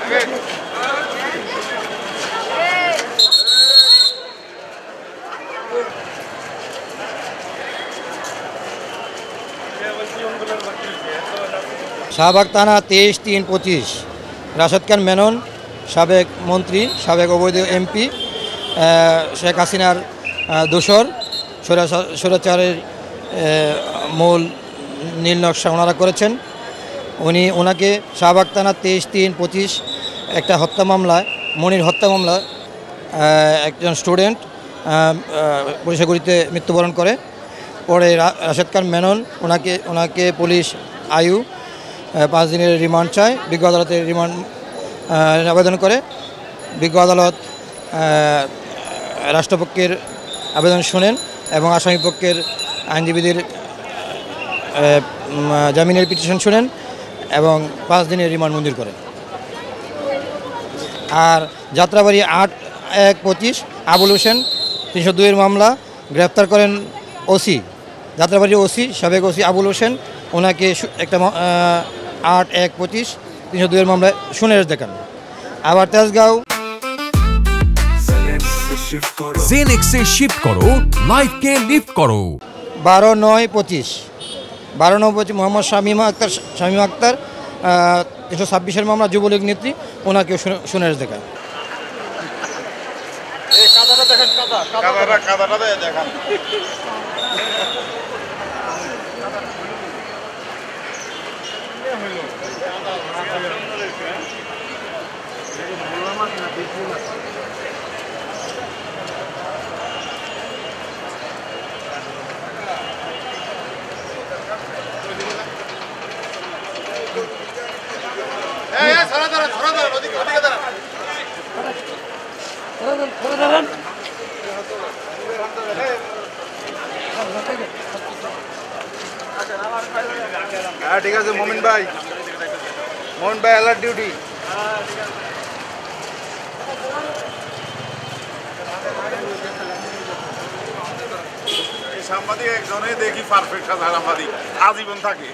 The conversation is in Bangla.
শাহবাগ থানা 23-3-25 রাশেদ খান মেনন, সাবেক মন্ত্রী, সাবেক অবৈধ এমপি, শেখ হাসিনার দোসর, স্বৈরাচারের মূল নীল নকশা ওনারা করেছেন। ওনাকে শাহবাগ থানা 23-3-25 একটা হত্যা মামলায়, মনির হত্যা মামলা, একজন স্টুডেন্ট পুলিশগুলিতে মৃত্যুবরণ করে। পরে রাশেদ খান মেনন ওনাকে পুলিশ আয়ু 5 দিনের রিমান্ড চায়, বিজ্ঞ আদালতে রিমান্ড আবেদন করে। বিজ্ঞ আদালত রাষ্ট্রপক্ষের আবেদন শুনেন এবং আসামি পক্ষের আইনজীবীদের জামিনের পিটিশন শুনেন এবং 5 দিনের রিমান্ড মঞ্জুর করেন। আর যাত্রাবাড়ি 8-1-25 আবুল হোসেন 302-এর মামলা গ্রেপ্তার করেন ওসি, যাত্রাবাড়ির ওসি, সাবেক ওসি আবুল হোসেন। ওনাকে একটা 8-1-25 302-এর মামলায় সুনির্দেশ দেখান। আবার তেজগাঁও জেনেক্সে শিফট করো, লাইফকে লিফট করো। 12-9-25 মোহাম্মদ শামীমা আক্তার 326-এর মামলা, যুবলীগ নেত্রী, ওনাকে সুনির্দেশ দেখান। হ্যাঁ ঠিক আছে মোমিন ভাই অ্যালার্ট ডিউটি। সাংবাদিক একজনে দেখি পারফেক্ট সাংবাদিক আজীবন থাকে।